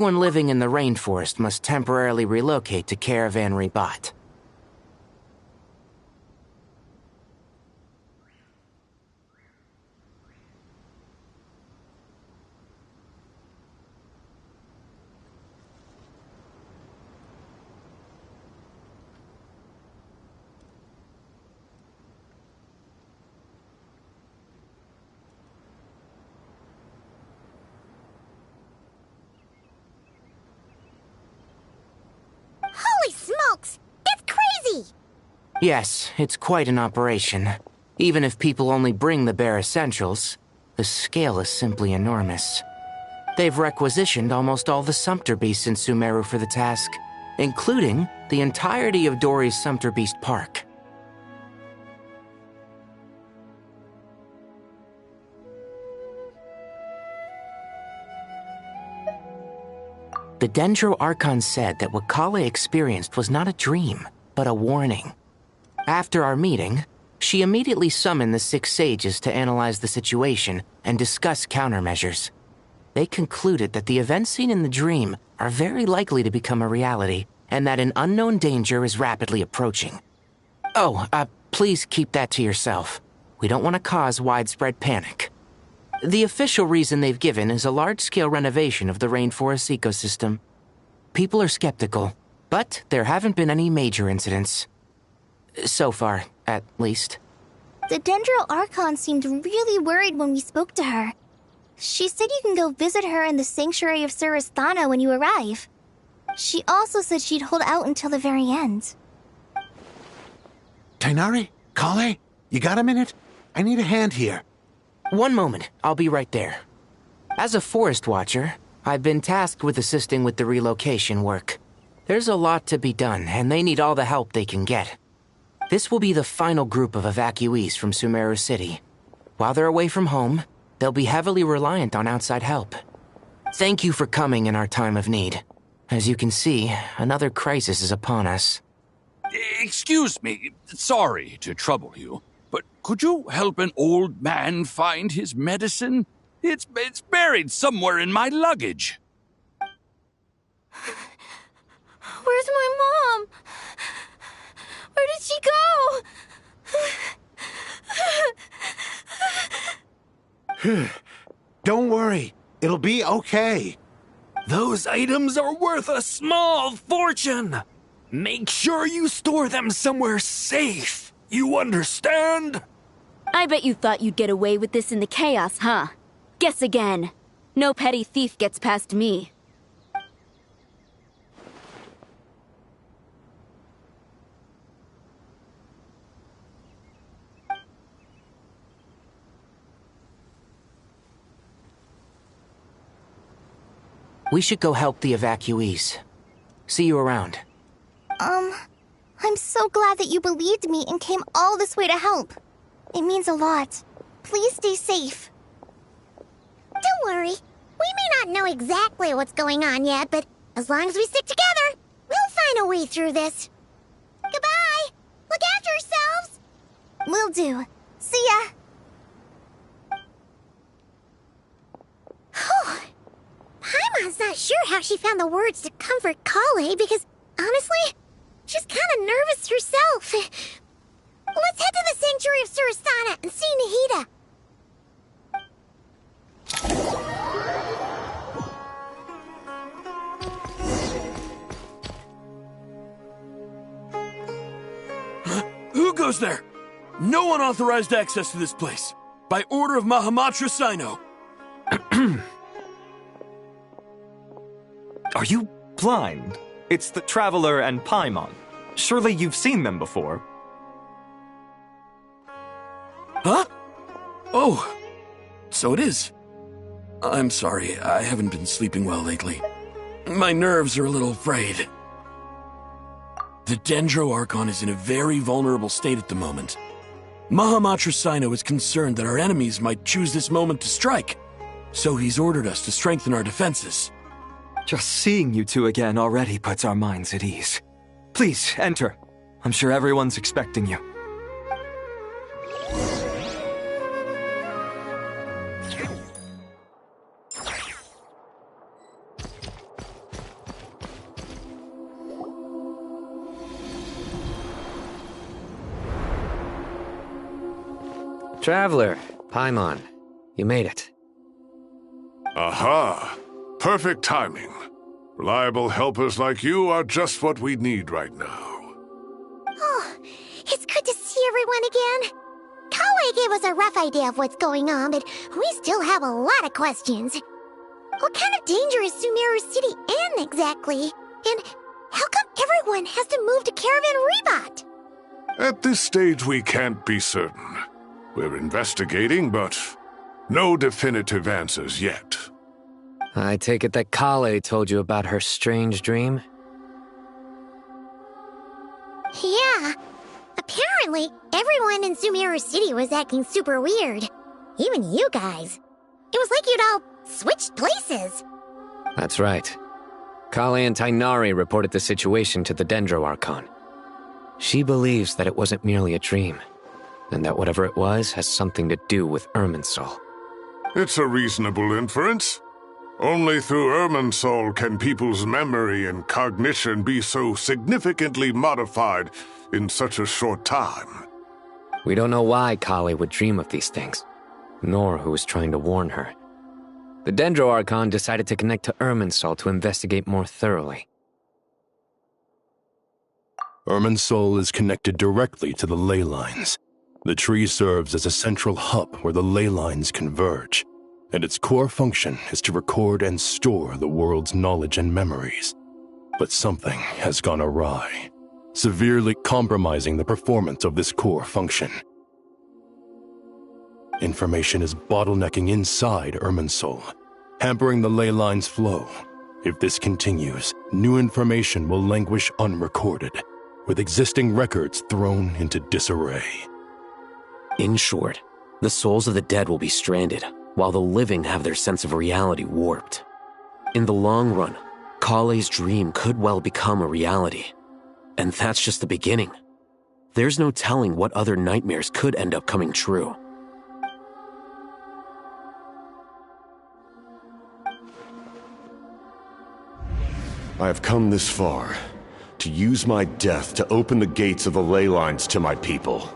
Everyone living in the rainforest must temporarily relocate to Caravan Rebat. Holy smokes! That's crazy! Yes, it's quite an operation. Even if people only bring the bare essentials, the scale is simply enormous. They've requisitioned almost all the Sumpter Beasts in Sumeru for the task, including the entirety of Dori's Sumpter Beast Park. The Dendro Archon said that what Kale experienced was not a dream, but a warning. After our meeting, she immediately summoned the 6 sages to analyze the situation and discuss countermeasures. They concluded that the events seen in the dream are very likely to become a reality, and that an unknown danger is rapidly approaching. Oh, please keep that to yourself. We don't want to cause widespread panic. The official reason they've given is a large-scale renovation of the rainforest ecosystem. People are skeptical, but there haven't been any major incidents. So far, at least. The Dendro Archon seemed really worried when we spoke to her. She said you can go visit her in the Sanctuary of Surasthana when you arrive. She also said she'd hold out until the very end. Tainari? Kale? You got a minute? I need a hand here. One moment, I'll be right there. As a forest watcher, I've been tasked with assisting with the relocation work. There's a lot to be done, and they need all the help they can get. This will be the final group of evacuees from Sumeru City. While they're away from home, they'll be heavily reliant on outside help. Thank you for coming in our time of need. As you can see, another crisis is upon us. Excuse me, sorry to trouble you, but could you help an old man find his medicine? It's buried somewhere in my luggage. Where's my mom? Where did she go? Don't worry. It'll be okay. Those items are worth a small fortune. Make sure you store them somewhere safe. You understand? I bet you thought you'd get away with this in the chaos, huh? Guess again. No petty thief gets past me. We should go help the evacuees. See you around. I'm so glad that you believed me and came all this way to help. It means a lot. Please stay safe. Don't worry. We may not know exactly what's going on yet, but as long as we stick together, we'll find a way through this. Goodbye! Look after yourselves! Will do. See ya! Paimon's not sure how she found the words to comfort Kale because, honestly, she's kind of nervous herself. Let's head to the Sanctuary of Surasthana and see Nahida. Who goes there? No unauthorized access to this place. By order of Mahamatra Sino. Are you blind? It's the Traveler and Paimon. Surely you've seen them before. Huh? Oh, so it is. I'm sorry, I haven't been sleeping well lately. My nerves are a little frayed. The Dendro Archon is in a very vulnerable state at the moment. Mahamatra Sino is concerned that our enemies might choose this moment to strike, so he's ordered us to strengthen our defenses. Just seeing you two again already puts our minds at ease. Please, enter. I'm sure everyone's expecting you. Traveler, Paimon, you made it. Aha! Perfect timing. Reliable helpers like you are just what we need right now. Oh, it's good to see everyone again. Kawaii gave us a rough idea of what's going on, but we still have a lot of questions. What kind of danger is Sumeru City in exactly? And how come everyone has to move to Caravan Rebot? At this stage, we can't be certain. We're investigating, but no definitive answers yet. I take it that Kale told you about her strange dream? Yeah. Apparently, everyone in Sumeru City was acting super weird. Even you guys. It was like you'd all switched places. That's right. Kale and Tainari reported the situation to the Dendro Archon. She believes that it wasn't merely a dream, and that whatever it was has something to do with Irminsul. It's a reasonable inference. Only through Irminsul can people's memory and cognition be so significantly modified in such a short time. We don't know why Kale would dream of these things, nor who was trying to warn her. The Dendro Archon decided to connect to Irminsul to investigate more thoroughly. Irminsul is connected directly to the ley lines. The tree serves as a central hub where the ley lines converge, and its core function is to record and store the world's knowledge and memories. But something has gone awry, severely compromising the performance of this core function. Information is bottlenecking inside Irminsul, hampering the ley line's flow. If this continues, new information will languish unrecorded, with existing records thrown into disarray. In short, the souls of the dead will be stranded, while the living have their sense of reality warped. In the long run, Kale's dream could well become a reality. And that's just the beginning. There's no telling what other nightmares could end up coming true. I have come this far, to use my death to open the gates of the ley lines to my people.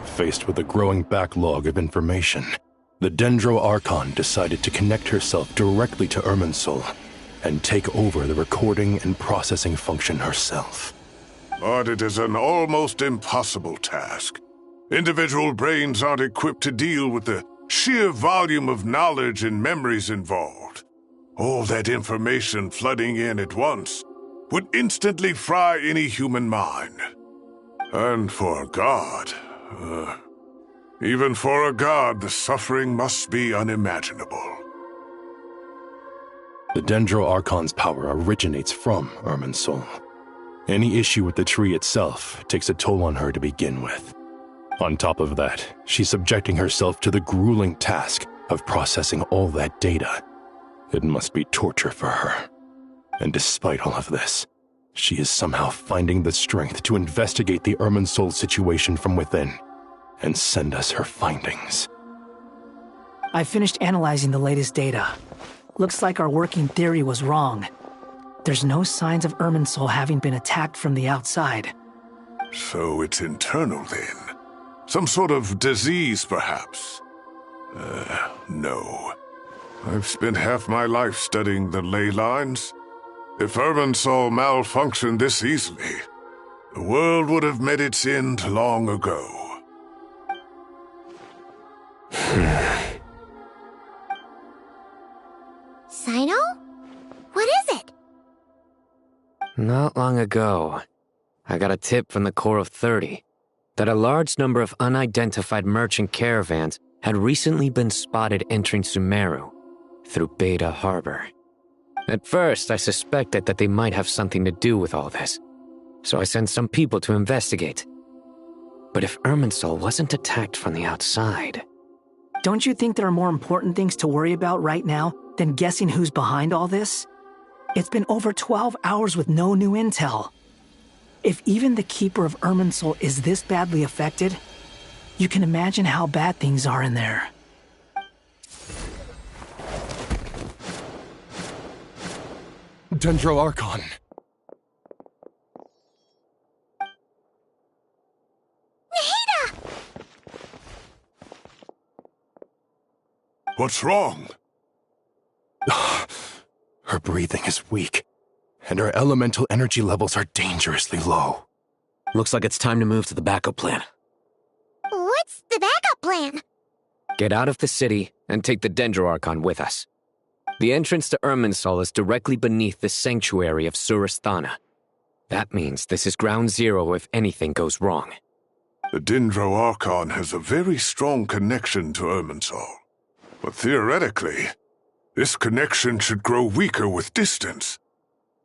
Faced with a growing backlog of information, the Dendro Archon decided to connect herself directly to Irminsul and take over the recording and processing function herself. But it is an almost impossible task. Individual brains aren't equipped to deal with the sheer volume of knowledge and memories involved. All that information flooding in at once would instantly fry any human mind. And for God... even for a god, the suffering must be unimaginable. The Dendro Archon's power originates from Irminsul. Any issue with the tree itself takes a toll on her to begin with. On top of that, she's subjecting herself to the grueling task of processing all that data. It must be torture for her. And despite all of this, she is somehow finding the strength to investigate the Irminsul situation from within and send us her findings. I finished analyzing the latest data. Looks like our working theory was wrong. There's no signs of Irminsul having been attacked from the outside. So it's internal then? Some sort of disease, perhaps? No. I've spent half my life studying the ley lines. If Irminsul malfunctioned this easily, the world would have met its end long ago. Sino? What is it? Not long ago, I got a tip from the Corps of 30 that a large number of unidentified merchant caravans had recently been spotted entering Sumeru through Beta Harbor. At first, I suspected that they might have something to do with all this, so I sent some people to investigate. But if Irminsul wasn't attacked from the outside... Don't you think there are more important things to worry about right now Then guessing who's behind all this? It's been over 12 hours with no new intel. If even the Keeper of Irminsul is this badly affected, you can imagine how bad things are in there. Dendro Archon. What's wrong? Her breathing is weak, and her elemental energy levels are dangerously low. Looks like it's time to move to the backup plan. What's the backup plan? Get out of the city and take the Dendro Archon with us. The entrance to Irminsul is directly beneath the sanctuary of Surasthana. That means this is ground zero if anything goes wrong. The Dendro Archon has a very strong connection to Irminsul. But theoretically, this connection should grow weaker with distance.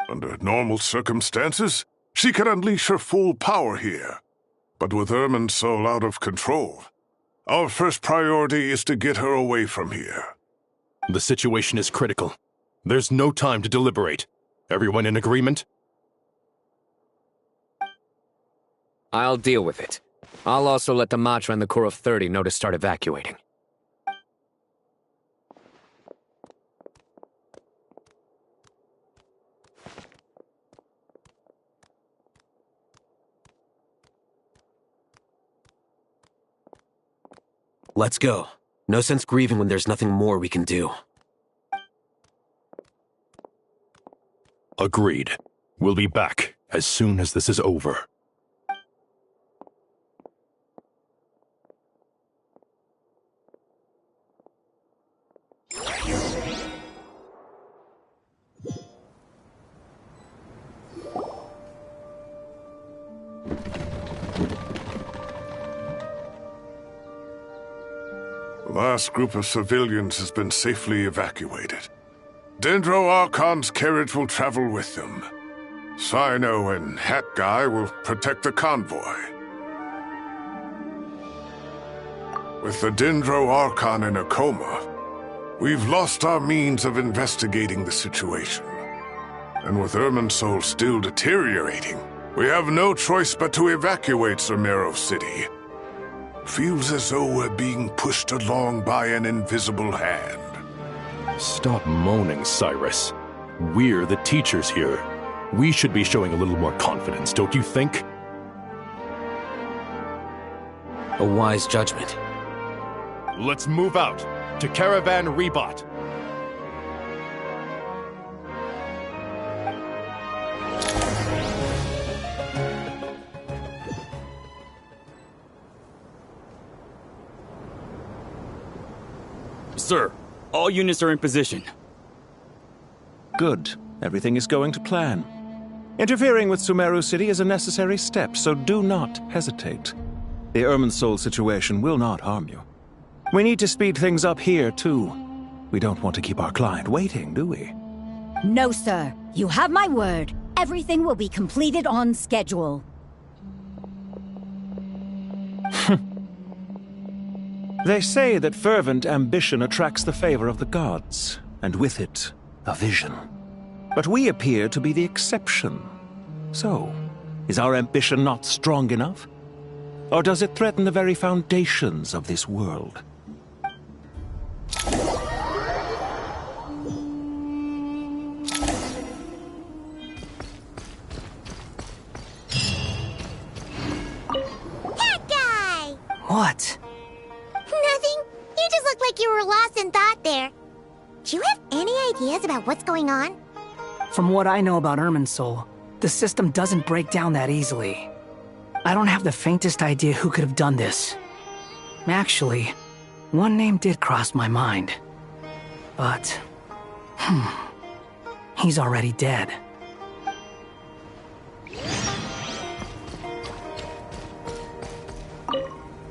Under normal circumstances, she can unleash her full power here. But with Irminsul out of control, our first priority is to get her away from here. The situation is critical. There's no time to deliberate. Everyone in agreement? I'll deal with it. I'll also let the Matra and the Core of 30 know to start evacuating. Let's go. No sense grieving when there's nothing more we can do. Agreed. We'll be back as soon as this is over. The last group of civilians has been safely evacuated. Dendro Archon's carriage will travel with them. Sino and Hat Guy will protect the convoy. With the Dendro Archon in a coma, we've lost our means of investigating the situation. And with Irminsul still deteriorating, we have no choice but to evacuate Zamero City. Feels as though we're being pushed along by an invisible hand. Stop moaning, Cyrus. We're the teachers here. We should be showing a little more confidence, don't you think? A wise judgment. Let's move out to Caravan Rebot. Sir, all units are in position. Good. Everything is going to plan. Interfering with Sumeru City is a necessary step, so do not hesitate. The Irminsul situation will not harm you. We need to speed things up here, too. We don't want to keep our client waiting, do we? No, sir. You have my word. Everything will be completed on schedule. They say that fervent ambition attracts the favor of the gods, and with it, a vision. But we appear to be the exception. So, is our ambition not strong enough? Or does it threaten the very foundations of this world? That guy! What? Nothing. You just looked like you were lost in thought there. Do you have any ideas about what's going on? From what I know about Irminsul, the system doesn't break down that easily. I don't have the faintest idea who could have done this. Actually, one name did cross my mind. But, he's already dead.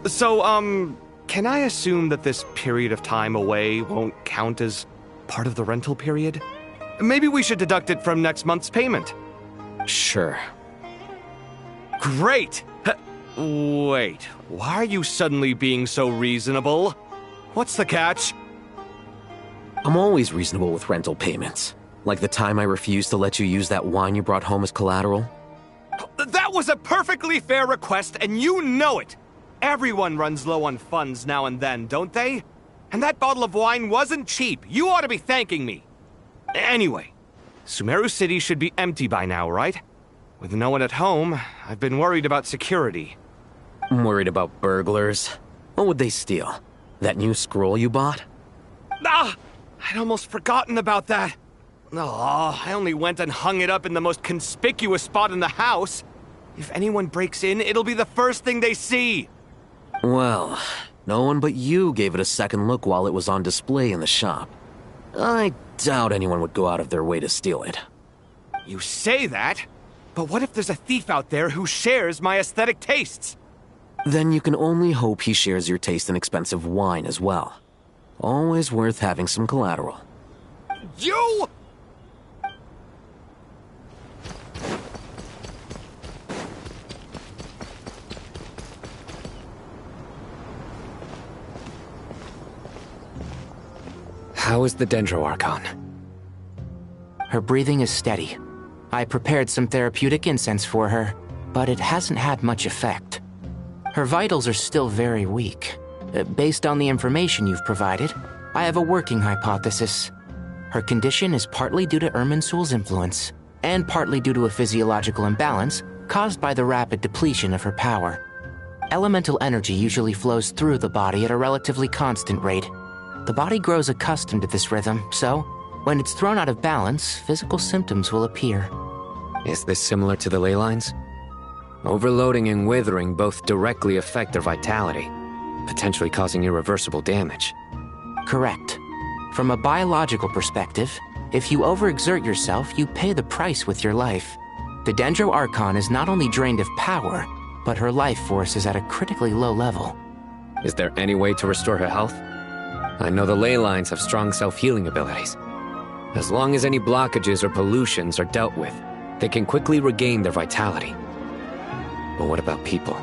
So, can I assume that this period of time away won't count as part of the rental period? Maybe we should deduct it from next month's payment. Sure. Great! Wait, why are you suddenly being so reasonable? What's the catch? I'm always reasonable with rental payments. Like the time I refused to let you use that wine you brought home as collateral. That was a perfectly fair request, and you know it! Everyone runs low on funds now and then, don't they? And that bottle of wine wasn't cheap. You ought to be thanking me. Anyway, Sumeru City should be empty by now, right? With no one at home, I've been worried about security. I'm worried about burglars. What would they steal? That new scroll you bought? Ah! I'd almost forgotten about that. Oh, I only went and hung it up in the most conspicuous spot in the house. If anyone breaks in, it'll be the first thing they see. Well, no one but you gave it a second look while it was on display in the shop. I doubt anyone would go out of their way to steal it. You say that, but what if there's a thief out there who shares my aesthetic tastes? Then you can only hope he shares your taste in expensive wine as well. Always worth having some collateral. You! How is the Dendro Archon? Her breathing is steady. I prepared some therapeutic incense for her, but it hasn't had much effect. Her vitals are still very weak. Based on the information you've provided, I have a working hypothesis. Her condition is partly due to Irminsul's influence, and partly due to a physiological imbalance caused by the rapid depletion of her power. Elemental energy usually flows through the body at a relatively constant rate. The body grows accustomed to this rhythm, so when it's thrown out of balance, physical symptoms will appear. Is this similar to the ley lines? Overloading and withering both directly affect their vitality, potentially causing irreversible damage. Correct. From a biological perspective, if you overexert yourself, you pay the price with your life. The Dendro Archon is not only drained of power, but her life force is at a critically low level. Is there any way to restore her health? I know the ley lines have strong self-healing abilities. As long as any blockages or pollutions are dealt with, they can quickly regain their vitality. But what about people?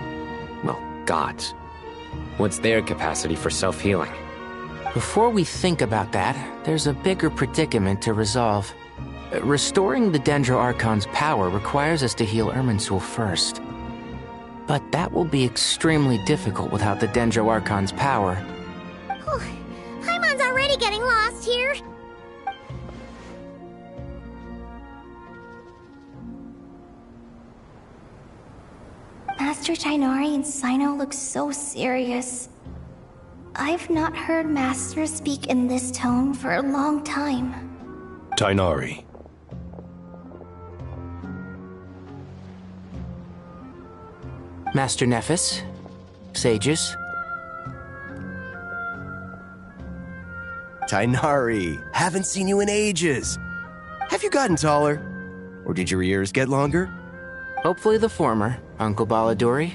Well, gods. What's their capacity for self-healing? Before we think about that, there's a bigger predicament to resolve. Restoring the Dendro Archon's power requires us to heal Irminsul first. But that will be extremely difficult without the Dendro Archon's power. Paimon's already getting lost here. Master Tighnari and Sino look so serious. I've not heard Master speak in this tone for a long time. Tighnari. Master Nephis, sages. Tighnari, haven't seen you in ages. Have you gotten taller? Or did your ears get longer? Hopefully the former, Uncle Baladuri.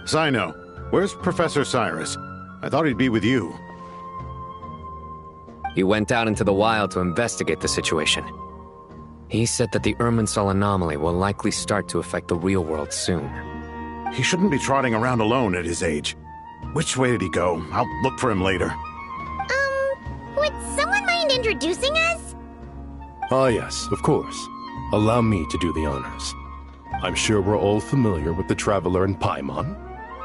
Sino, where's Professor Cyrus? I thought he'd be with you. He went out into the wild to investigate the situation. He said that the Irminsul anomaly will likely start to affect the real world soon. He shouldn't be trotting around alone at his age. Which way did he go? I'll look for him later. Would someone mind introducing us? Ah yes, of course. Allow me to do the honors. I'm sure we're all familiar with the Traveler and Paimon.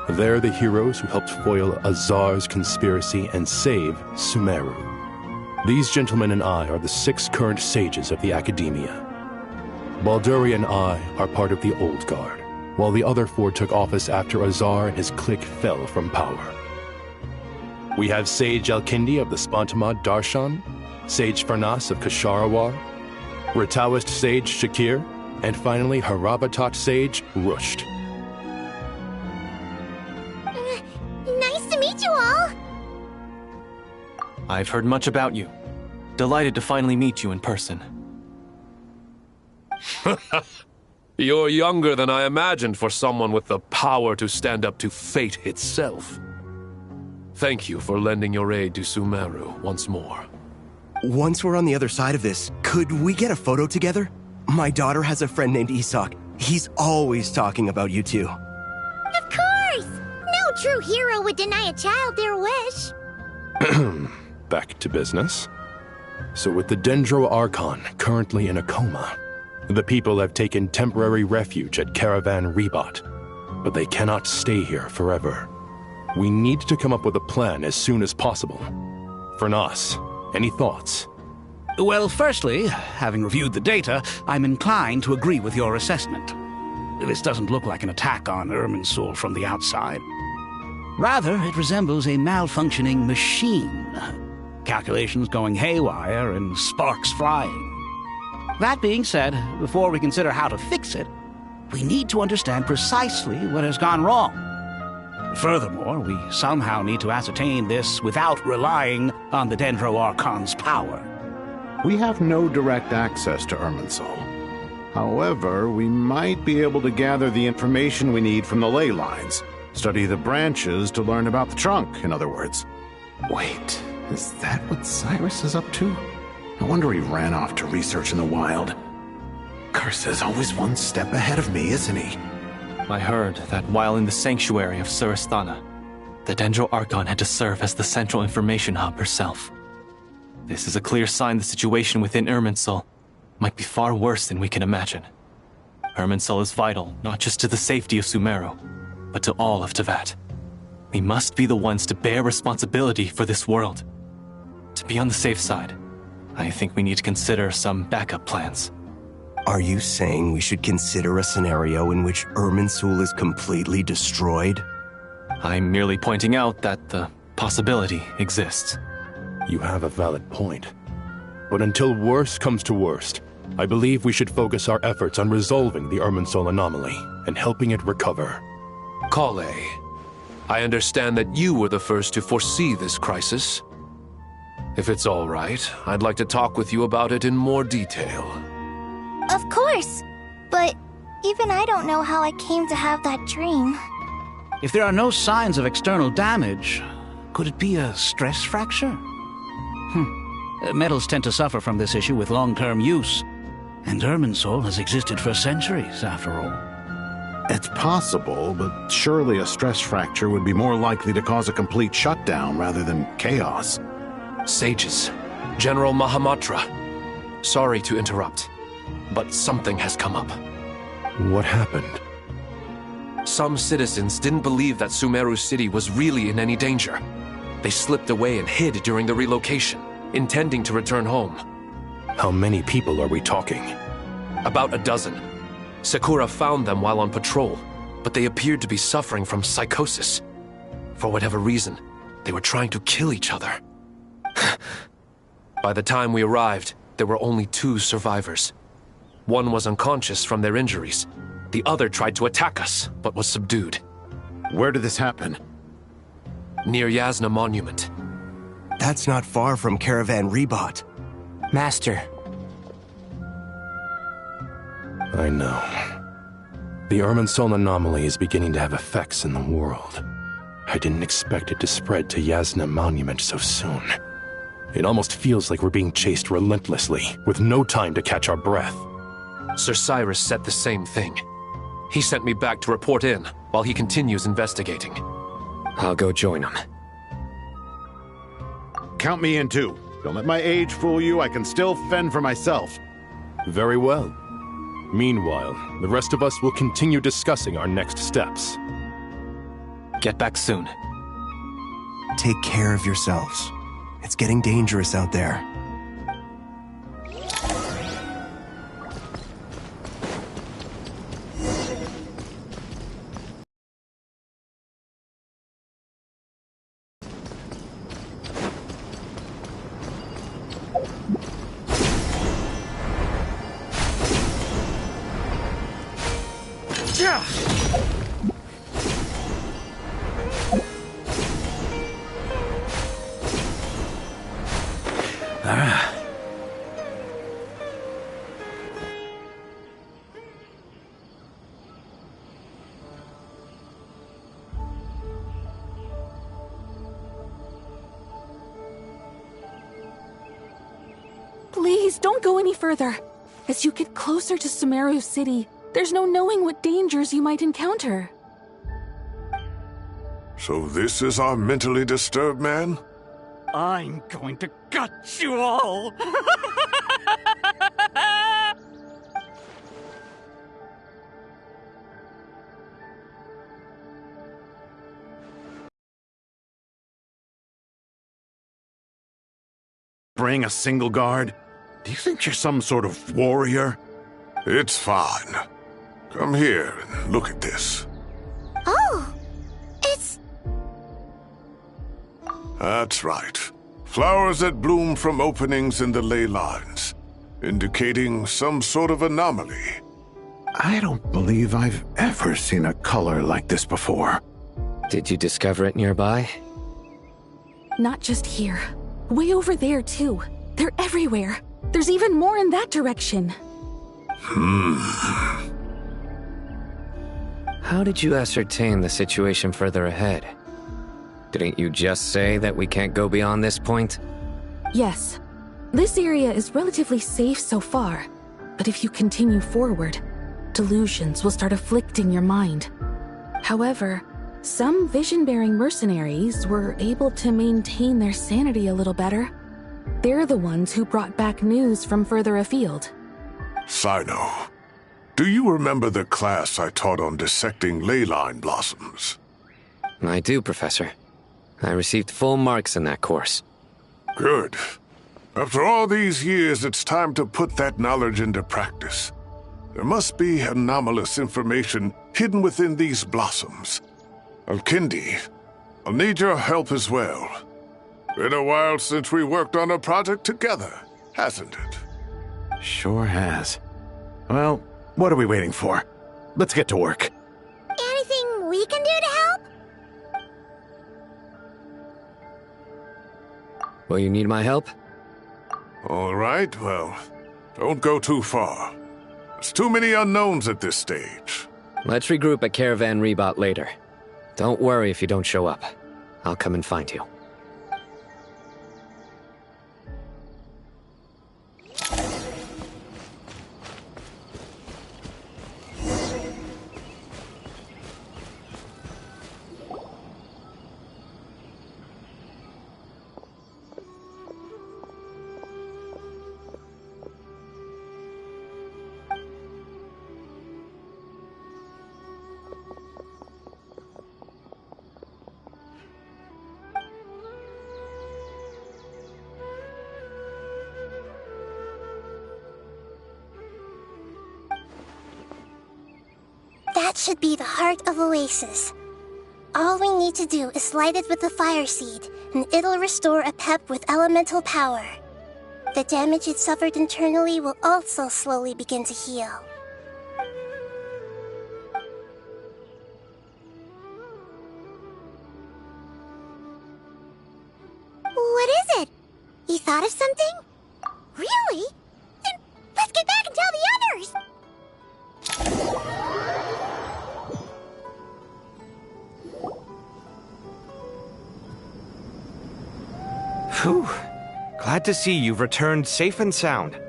They're the heroes who helped foil Azar's conspiracy and save Sumeru. These gentlemen and I are the 6 current sages of the Academia. Balduri and I are part of the Old Guard, while the other 4 took office after Azar and his clique fell from power. We have Sage Alkindi of the Spantamad Darshan, Sage Farnas of Kasharawar, Rataoist Sage Shakir, and finally Harabatot Sage Rusht. Nice to meet you all. I've heard much about you. Delighted to finally meet you in person. You're younger than I imagined for someone with the power to stand up to fate itself. Thank you for lending your aid to Sumeru once more. Once we're on the other side of this, could we get a photo together? My daughter has a friend named Isak. He's always talking about you two. Of course! No true hero would deny a child their wish. Back to business. So with the Dendro Archon currently in a coma, the people have taken temporary refuge at Caravan Rebot, but they cannot stay here forever. We need to come up with a plan as soon as possible. Fernas, any thoughts? Well, firstly, having reviewed the data, I'm inclined to agree with your assessment. This doesn't look like an attack on Irminsul from the outside. Rather, it resembles a malfunctioning machine. Calculations going haywire and sparks flying. That being said, before we consider how to fix it, we need to understand precisely what has gone wrong. Furthermore, we somehow need to ascertain this without relying on the Dendro Archon's power. We have no direct access to Irminsul. However, we might be able to gather the information we need from the ley lines. Study the branches to learn about the trunk, in other words. Wait, is that what Cyrus is up to? No wonder he ran off to research in the wild. Curse's always one step ahead of me, isn't he? I heard that while in the sanctuary of Surasthana, the Dendro Archon had to serve as the central information hub herself. This is a clear sign the situation within Irminsul might be far worse than we can imagine. Irminsul is vital not just to the safety of Sumeru, but to all of Teyvat. We must be the ones to bear responsibility for this world. To be on the safe side, I think we need to consider some backup plans. Are you saying we should consider a scenario in which Irminsul is completely destroyed? I'm merely pointing out that the possibility exists. You have a valid point. But until worst comes to worst, I believe we should focus our efforts on resolving the Irminsul anomaly and helping it recover. Kale, I understand that you were the first to foresee this crisis. If it's all right, I'd like to talk with you about it in more detail. Of course, but even I don't know how I came to have that dream. If there are no signs of external damage, could it be a stress fracture? Metals tend to suffer from this issue with long-term use, and Irminsul has existed for centuries, after all. It's possible, but surely a stress fracture would be more likely to cause a complete shutdown rather than chaos. Sages, General Mahamatra, sorry to interrupt, but something has come up. What happened? Some citizens didn't believe that Sumeru City was really in any danger. They slipped away and hid during the relocation, intending to return home. How many people are we talking? About a dozen. Sakura found them while on patrol, but they appeared to be suffering from psychosis. For whatever reason, they were trying to kill each other. By the time we arrived, there were only 2 survivors. One was unconscious from their injuries. The other tried to attack us, but was subdued. Where did this happen? Near Yasna Monument. That's not far from Caravan Rebot. Master. I know. The Irminsul anomaly is beginning to have effects in the world. I didn't expect it to spread to Yasna Monument so soon. It almost feels like we're being chased relentlessly, with no time to catch our breath. Sir Cyrus said the same thing. He sent me back to report in, while he continues investigating. I'll go join him. Count me in too. Don't let my age fool you, I can still fend for myself. Very well. Meanwhile, the rest of us will continue discussing our next steps. Get back soon. Take care of yourselves. It's getting dangerous out there. Please, don't go any further. As you get closer to Sumeru City, there's no knowing what dangers you might encounter. So this is our mentally disturbed man? I'm going to gut you all! Bring a single guard? Do you think you're some sort of warrior? It's fine. Come here and look at this. Oh, it's... That's right. Flowers that bloom from openings in the ley lines, indicating some sort of anomaly. I don't believe I've ever seen a color like this before. Did you discover it nearby? Not just here. Way over there, too. They're everywhere. There's even more in that direction. How did you ascertain the situation further ahead? Didn't you just say that we can't go beyond this point? Yes. This area is relatively safe so far, but if you continue forward, delusions will start afflicting your mind. However, some vision-bearing mercenaries were able to maintain their sanity a little better. They're the ones who brought back news from further afield. Sino, do you remember the class I taught on dissecting ley line blossoms? I do, Professor. I received full marks in that course. Good. After all these years, it's time to put that knowledge into practice. There must be anomalous information hidden within these blossoms. Alkindi, I'll need your help as well. Been a while since we worked on a project together, hasn't it? Sure has. Well, what are we waiting for? Let's get to work. Anything we can do to help? Will you need my help? All right, well, don't go too far. There's too many unknowns at this stage. Let's regroup at Caravan Rebot later. Don't worry if you don't show up. I'll come and find you. That should be the heart of Oasis. All we need to do is light it with the fire seed, and it'll restore a pep with elemental power. The damage it suffered internally will also slowly begin to heal. What is it? You thought of something? Really? Then let's get back and tell the others! Whew. Glad to see you've returned safe and sound.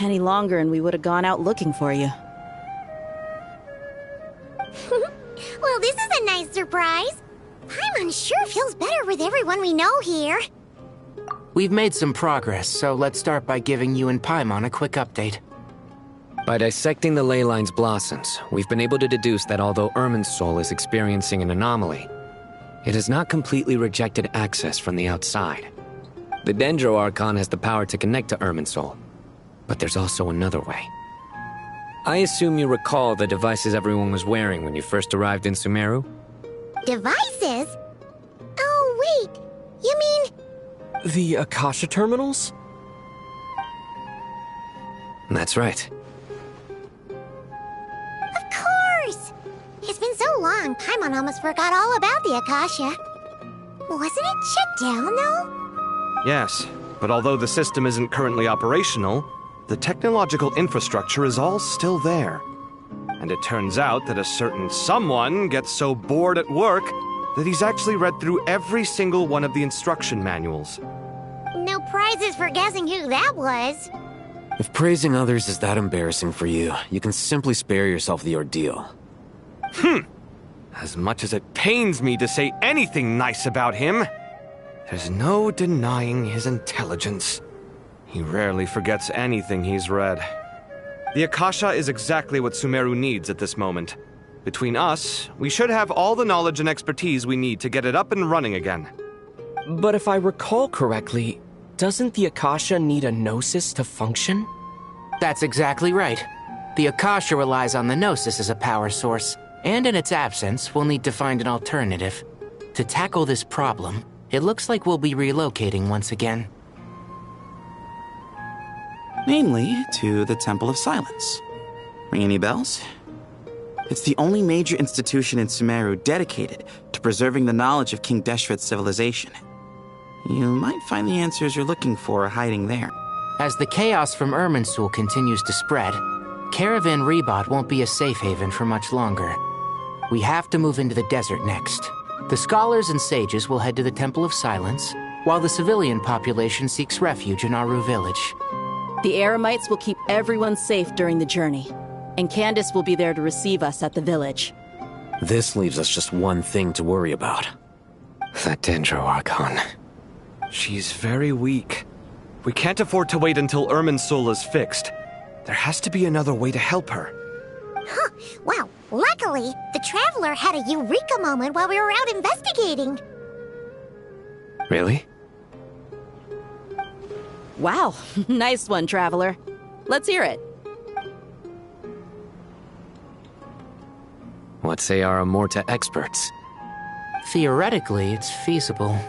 Any longer and we would have gone out looking for you. Well, this is a nice surprise. Paimon sure feels better with everyone we know here. We've made some progress, so let's start by giving you and Paimon a quick update. By dissecting the ley line's blossoms, we've been able to deduce that although Irminsul is experiencing an anomaly, it has not completely rejected access from the outside. The Dendro Archon has the power to connect to Irminsul, but there's also another way. I assume you recall the devices everyone was wearing when you first arrived in Sumeru? Devices? Oh, wait. You mean... The Akasha terminals? That's right. Of course! It's been so long, Paimon almost forgot all about the Akasha. Wasn't it shut down, though? Yes, but although the system isn't currently operational, the technological infrastructure is all still there. And it turns out that a certain someone gets so bored at work that he's actually read through every single one of the instruction manuals. No prizes for guessing who that was. If praising others is that embarrassing for you, you can simply spare yourself the ordeal. As much as it pains me to say anything nice about him, There's no denying his intelligence. He rarely forgets anything he's read. The Akasha is exactly what Sumeru needs at this moment. Between us, we should have all the knowledge and expertise we need to get it up and running again. But if I recall correctly, doesn't the Akasha need a gnosis to function? That's exactly right. The Akasha relies on the Gnosis as a power source, and in its absence, we'll need to find an alternative. To tackle this problem, it looks like we'll be relocating once again. Namely, to the Temple of Silence. Ring any bells? It's the only major institution in Sumeru dedicated to preserving the knowledge of King Deshret's civilization. You might find the answers you're looking for hiding there. As the chaos from Irminsul continues to spread, Caravan Rebot won't be a safe haven for much longer. We have to move into the desert next. The scholars and sages will head to the Temple of Silence, while the civilian population seeks refuge in Aru village. The Eremites will keep everyone safe during the journey, and Candace will be there to receive us at the village. This leaves us just one thing to worry about. That Dendro Archon. She's very weak. We can't afford to wait until Irminsul is fixed. There has to be another way to help her. Huh. Wow. Luckily, the Traveler had a eureka moment while we were out investigating. Really? Wow, nice one, Traveler. Let's hear it. What say our Amorta experts? Theoretically, it's feasible.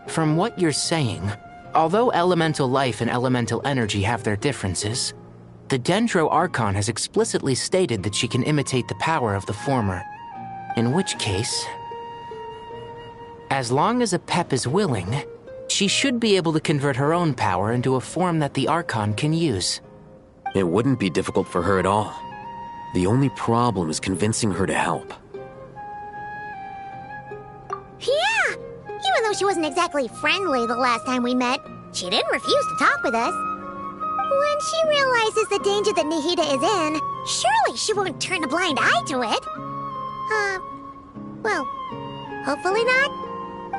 From what you're saying, although elemental life and elemental energy have their differences, the Dendro Archon has explicitly stated that she can imitate the power of the former. In which case, as long as Apep is willing, she should be able to convert her own power into a form that the Archon can use. It wouldn't be difficult for her at all. The only problem is convincing her to help. Yeah! Even though she wasn't exactly friendly the last time we met, she didn't refuse to talk with us. When she realizes the danger that Nahida is in, surely she won't turn a blind eye to it. Well, hopefully not.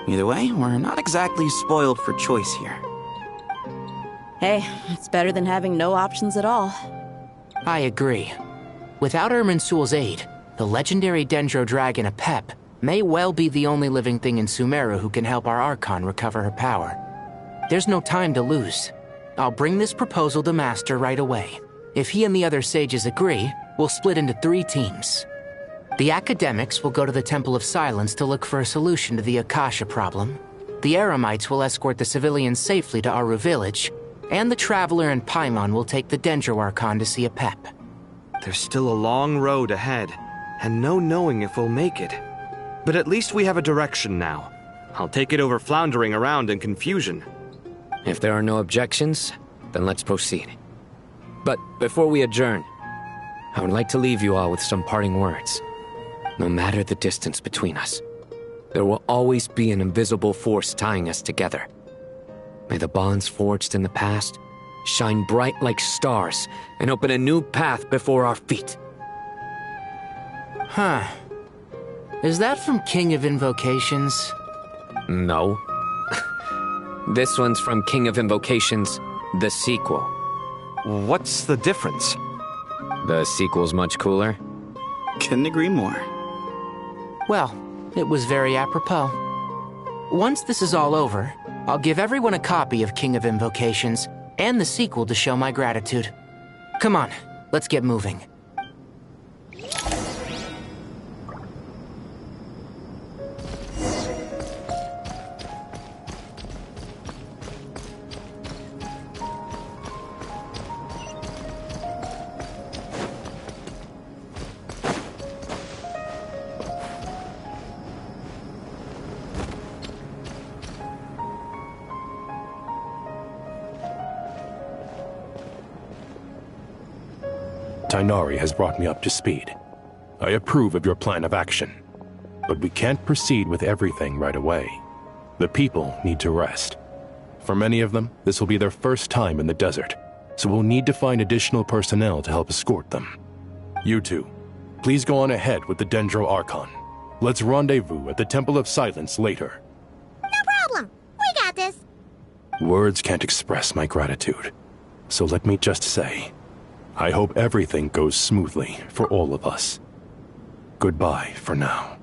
Either way, we're not exactly spoiled for choice here. Hey, it's better than having no options at all. I agree. Without Irminsul's aid, the legendary Dendro Dragon Apep may well be the only living thing in Sumeru who can help our Archon recover her power. There's no time to lose. I'll bring this proposal to Master right away. If he and the other sages agree, we'll split into 3 teams. The academics will go to the Temple of Silence to look for a solution to the Akasha problem. The Eremites will escort the civilians safely to Aru village, and the Traveler and Paimon will take the Dendro Archon to see Apep. There's still a long road ahead, and no knowing if we'll make it. But at least we have a direction now. I'll take it over floundering around in confusion. If there are no objections, then let's proceed. But before we adjourn, I would like to leave you all with some parting words. No matter the distance between us, there will always be an invisible force tying us together. May the bonds forged in the past shine bright like stars and open a new path before our feet. Huh. Is that from King of Invocations? No. This one's from King of Invocations, the sequel. What's the difference? The sequel's much cooler. Couldn't agree more. Well, it was very apropos. Once this is all over, I'll give everyone a copy of King of Invocations and the sequel to show my gratitude. Come on, let's get moving. Tighnari has brought me up to speed. I approve of your plan of action. But we can't proceed with everything right away. The people need to rest. For many of them, this will be their first time in the desert, so we'll need to find additional personnel to help escort them. You two, please go on ahead with the Dendro Archon. Let's rendezvous at the Temple of Silence later. No problem. We Mantis. Words can't express my gratitude. So let me just say, I hope everything goes smoothly for all of us. Goodbye for now.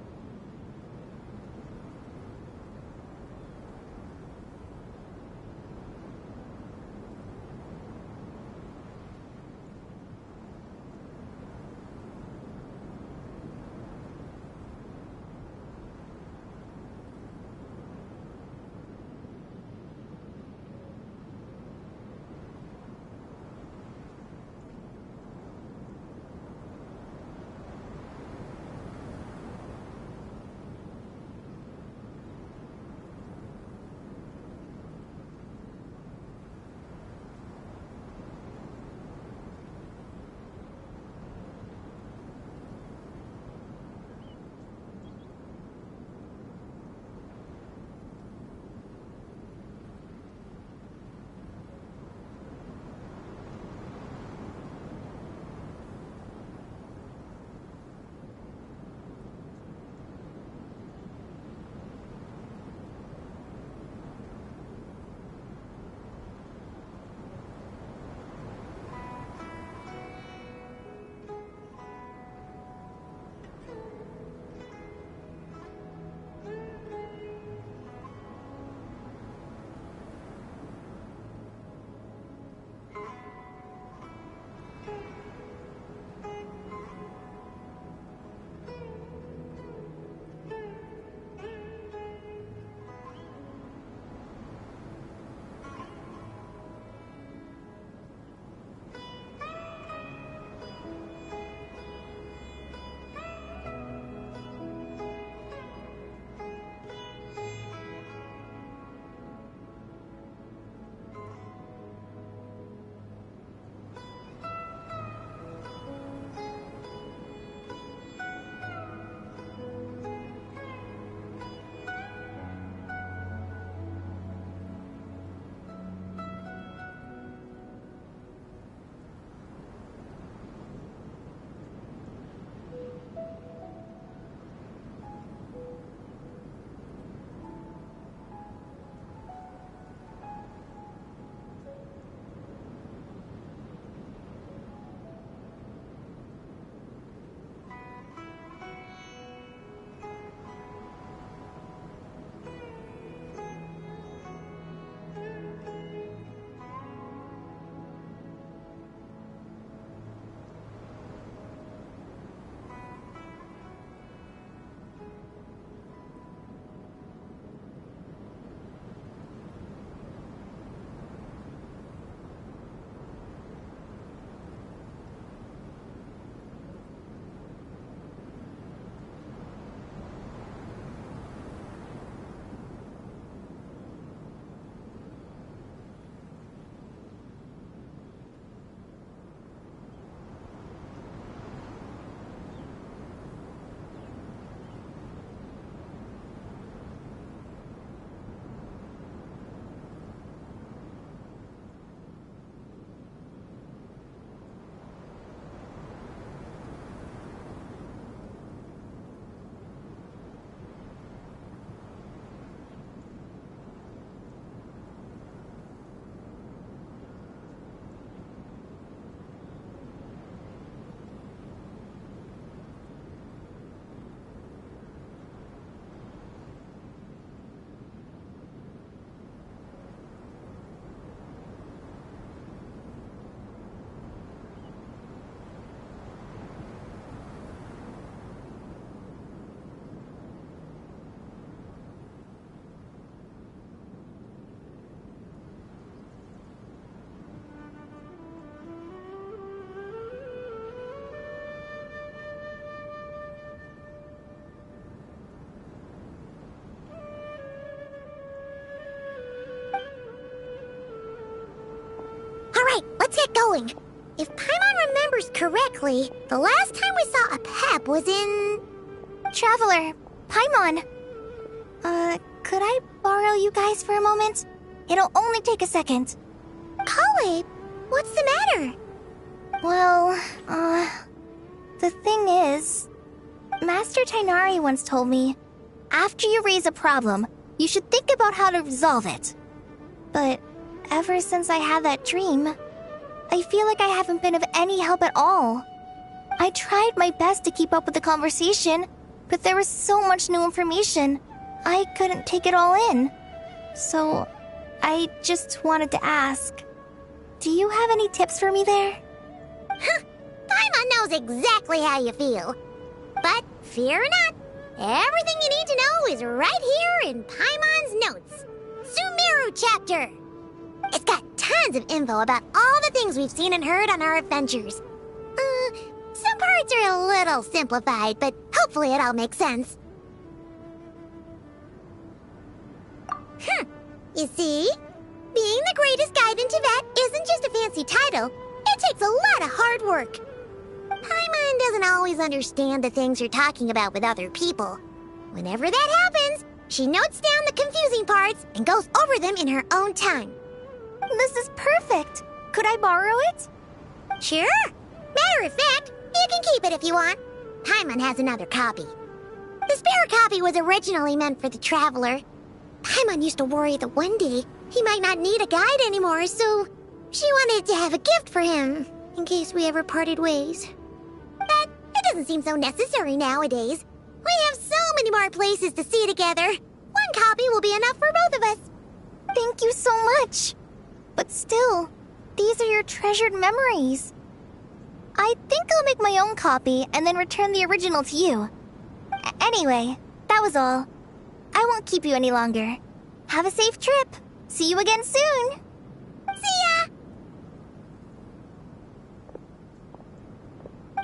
Alright, let's get going. If Paimon remembers correctly, the last time we saw a Pep was in... Traveler, Paimon. Could I borrow you guys for a moment? It'll only take a second. Kale, what's the matter? Well, the thing is... Master Tainari once told me, after you raise a problem, you should think about how to resolve it. But ever since I had that dream, I feel like I haven't been of any help at all. I tried my best to keep up with the conversation, but there was so much new information, I couldn't take it all in. So, I just wanted to ask, do you have any tips for me there? Paimon knows exactly how you feel. But fear not, everything you need to know is right here in Paimon's notes. Sumeru chapter! It's got tons of info about all the things we've seen and heard on our adventures. Some parts are a little simplified, but hopefully it all makes sense. You see? Being the greatest guide in Tibet isn't just a fancy title. It takes a lot of hard work. Paimon doesn't always understand the things you're talking about with other people. Whenever that happens, she notes down the confusing parts and goes over them in her own time. This is perfect. Could I borrow it? Sure. Matter of fact, you can keep it if you want. Paimon has another copy. The spare copy was originally meant for the traveler. Paimon used to worry that one day he might not need a guide anymore, so she wanted to have a gift for him, in case we ever parted ways. But it doesn't seem so necessary nowadays. We have so many more places to see together. One copy will be enough for both of us. Thank you so much. But still, these are your treasured memories. I think I'll make my own copy and then return the original to you. Anyway, that was all. I won't keep you any longer. Have a safe trip. See you again soon. See ya!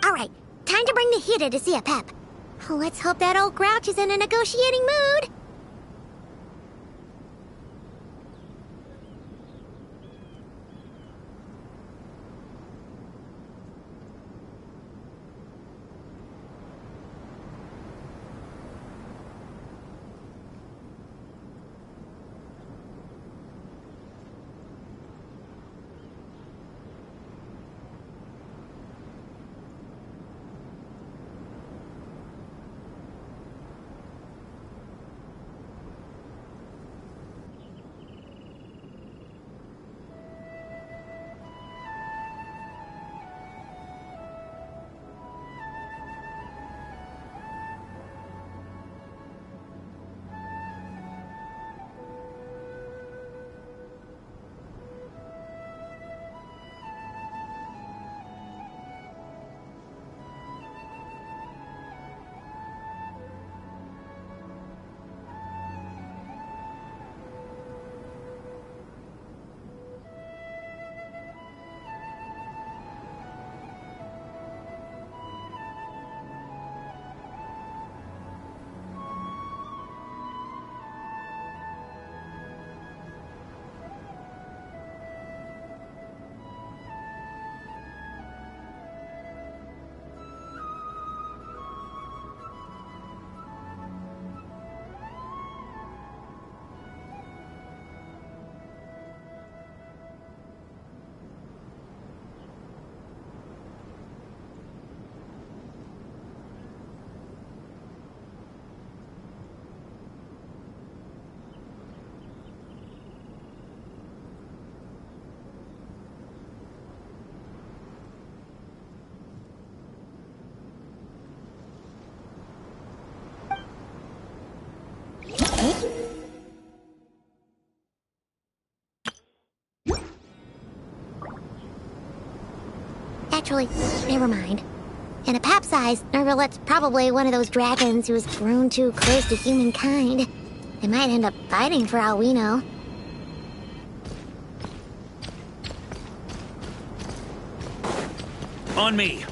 Alright, time to bring the Hida to see a pep. Let's hope that old grouch is in a negotiating mood. Actually, never mind. In a pap size, Nervalet's probably one of those dragons who's grown too close to humankind. They might end up fighting for all we know. On me.